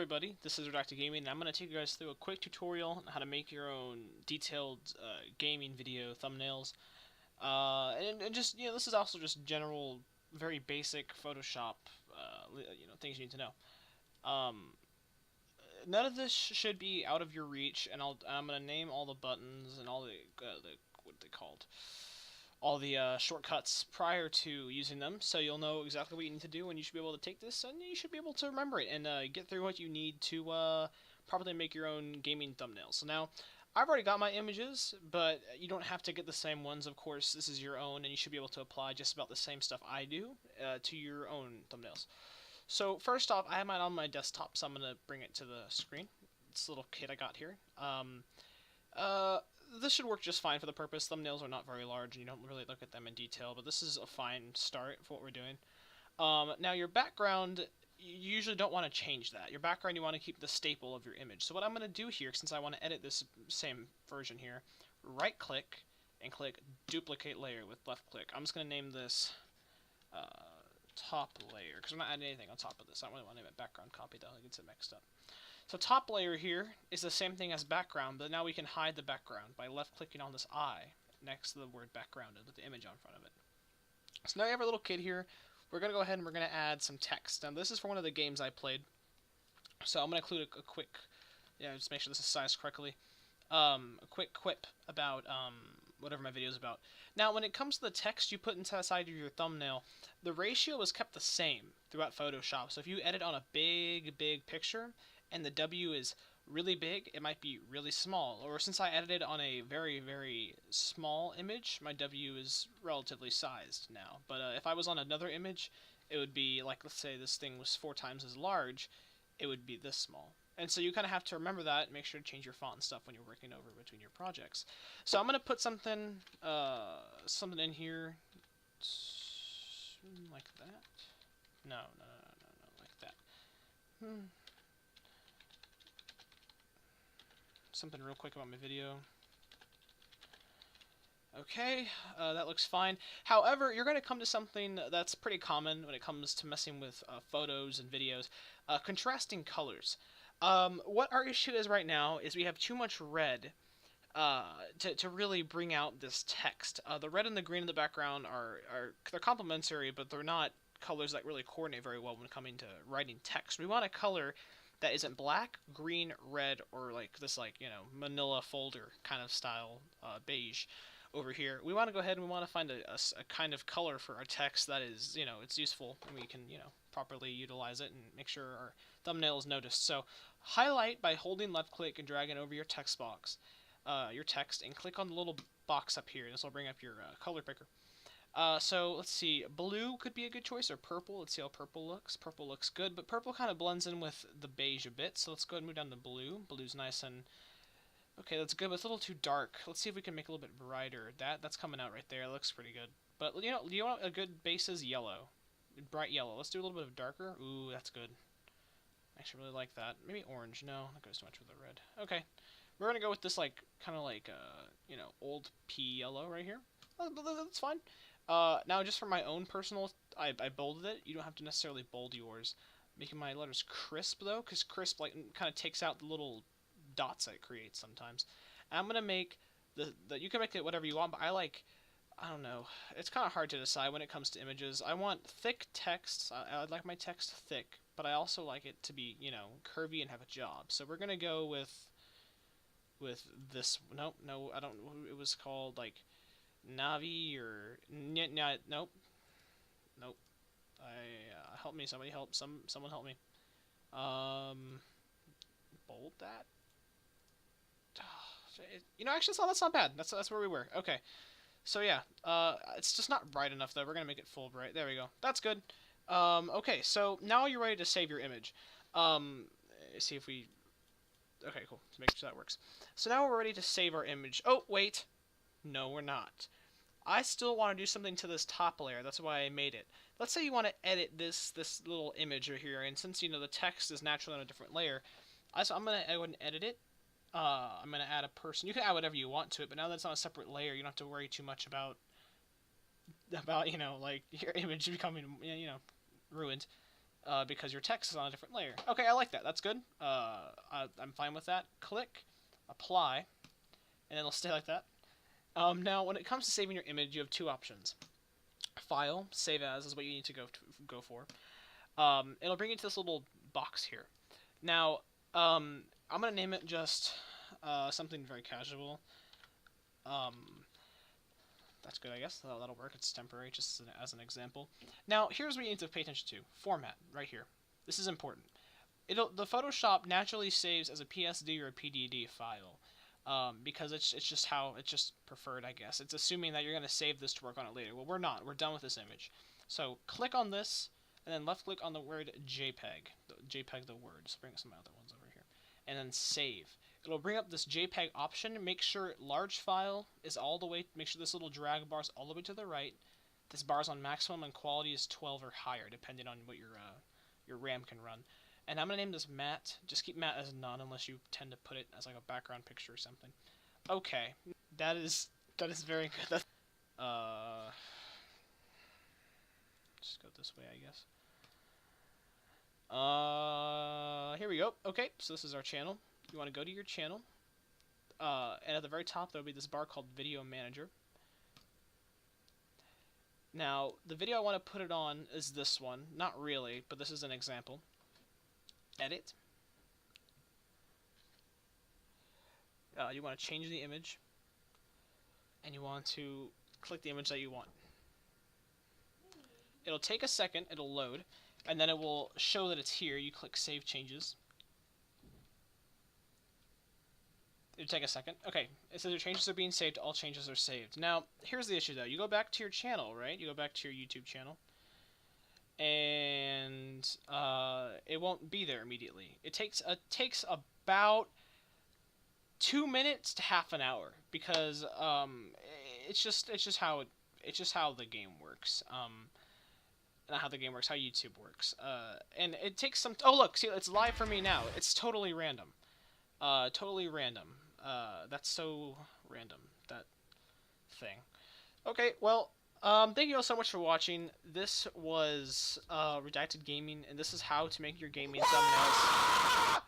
everybody, this is Redacted Gaming, and I'm going to take you guys through a quick tutorial on how to make your own detailed gaming video thumbnails. And just, this is also just general, very basic Photoshop, things you need to know. None of this should be out of your reach, and I'm going to name all the buttons and all what are they called? All the shortcuts prior to using them, so you'll know exactly what you need to do, and you should be able to take this, and you should be able to remember it, and get through what you need to properly make your own gaming thumbnails. So now, I've already got my images, but you don't have to get the same ones, of course. This is your own, and you should be able to apply just about the same stuff I do to your own thumbnails. So first off, I have mine on my desktop, so I'm going to bring it to the screen. This little kit I got here. This should work just fine for the purpose. Thumbnails are not very large, and you don't really look at them in detail, but this is a fine start for what we're doing. Now, your background, you usually don't want to change that. Your background, you want to keep the staple of your image. So what I'm going to do here, since I want to edit this same version here, right-click and click Duplicate Layer with left-click. I'm just going to name this Top Layer, because I'm not adding anything on top of this. I don't really want to name it Background Copy, though. It gets it mixed up. So top layer here is the same thing as background, but now we can hide the background by left-clicking on this eye next to the word background with the image on front of it. So now you have our little kid here. We're going to go ahead and we're going to add some text. Now this is for one of the games I played, so I'm going to include a quick, just make sure this is sized correctly, a quick quip about whatever my video is about. Now when it comes to the text you put inside of your thumbnail, the ratio is kept the same throughout Photoshop. So if you edit on a big picture, and the W is really big, it might be really small. Or since I edited on a very small image, my W is relatively sized now. But if I was on another image, it would be like, let's say this thing was 4 times as large, it would be this small. And so you kind of have to remember that and make sure to change your font and stuff when you're working over between your projects. So I'm going to put something in here like that. No, like that. Something real quick about my video. Okay, that looks fine. However, you're going to come to something that's pretty common when it comes to messing with photos and videos. Contrasting colors. What our issue is right now is we have too much red to really bring out this text. The red and the green in the background they're complementary, but they're not colors that really coordinate very well when coming to writing text. We want a color that isn't black, green, red, or like this, manila folder kind of style beige over here. We want to go ahead and we want to find a kind of color for our text that is, it's useful and we can, properly utilize it and make sure our thumbnail is noticed. So highlight by holding left click and dragging over your text box, your text, and click on the little box up here. This will bring up your color picker. So let's see, blue could be a good choice, or purple. Let's see how purple looks. Purple looks good, but purple kind of blends in with the beige a bit, so let's go ahead and move down to blue. Blue's nice and, okay, that's good, but it's a little too dark. Let's see if we can make it a little bit brighter. That's coming out right there. It looks pretty good. But, you want a good base is yellow. Bright yellow. Let's do a little bit of darker. Ooh, that's good. I actually really like that. Maybe orange. No, that goes too much with the red. Okay. We're going to go with this, kind of old pea yellow right here. That's fine. Now, just for my own personal, I bolded it. You don't have to necessarily bold yours. Making my letters crisp, though, because crisp, kind of takes out the little dots that it creates sometimes. And I'm going to make you can make it whatever you want, but I don't know. It's kind of hard to decide when it comes to images. I want thick text. I like my text thick, but I also like it to be, curvy and have a job. So we're going to go with this. No, I don't know. It was called, Navi or nope. Help me, somebody help, someone help me. Bold that. Actually, that's not bad. That's where we were. Okay, so yeah, it's just not bright enough though. We're gonna make it full bright. There we go. That's good. Okay, so now you're ready to save your image. See if we. Okay, cool. Let's make sure that works. So now we're ready to save our image. Oh wait. No, we're not. I still want to do something to this top layer. That's why I made it. Let's say you want to edit this little image right here, and since the text is naturally on a different layer, I'm going to go ahead and edit it. I'm going to add a person. You can add whatever you want to it, but now that it's on a separate layer, you don't have to worry too much about your image becoming ruined. because your text is on a different layer. Okay, I like that. That's good. I'm fine with that. Click, apply, and it'll stay like that. Now, when it comes to saving your image, you have two options. File, save as is what you need to go for. It'll bring you to this little box here. Now, I'm gonna name it just something very casual. Um, that's good, I guess. That'll work. It's temporary, just as an example. Now, here's what you need to pay attention to. Format, right here. This is important. The Photoshop naturally saves as a PSD or a PDD file. Because it's just preferred, I guess. It's assuming that you're going to save this to work on it later. Well, we're not. We're done with this image. So click on this, and then left click on the word JPEG. JPEG, the word. Just bring some other ones over here. And then save. It'll bring up this JPEG option. Make sure large file is all the way. Make sure this little drag bar is all the way to the right. This bar is on maximum, and quality is 12 or higher, depending on what your RAM can run. And I'm going to name this matte. Just keep matte as none unless you tend to put it as like a background picture or something. Okay. That is very good. Just go this way, I guess. Here we go. Okay, so this is our channel. You want to go to your channel. And at the very top, there'll be this bar called Video Manager. Now, the video I want to put it on is this one. Not really, but this is an example. Edit. You want to change the image, and you want to click the image that you want. It'll take a second, it'll load, and then it will show that it's here. You click Save Changes. It'll take a second. Okay, it says your changes are being saved, all changes are saved. Now, here's the issue though. You go back to your channel, right? You go back to your YouTube channel, and it won't be there immediately. It takes about 2 minutes to half an hour because it's just how the game works. Not how the game works, how YouTube works. And it takes some. Oh look, see, it's live for me now. It's totally random. Totally random. That's so random, that thing. Okay, well. Thank you all so much for watching. This was Redacted Gaming, and this is how to make your gaming thumbnails.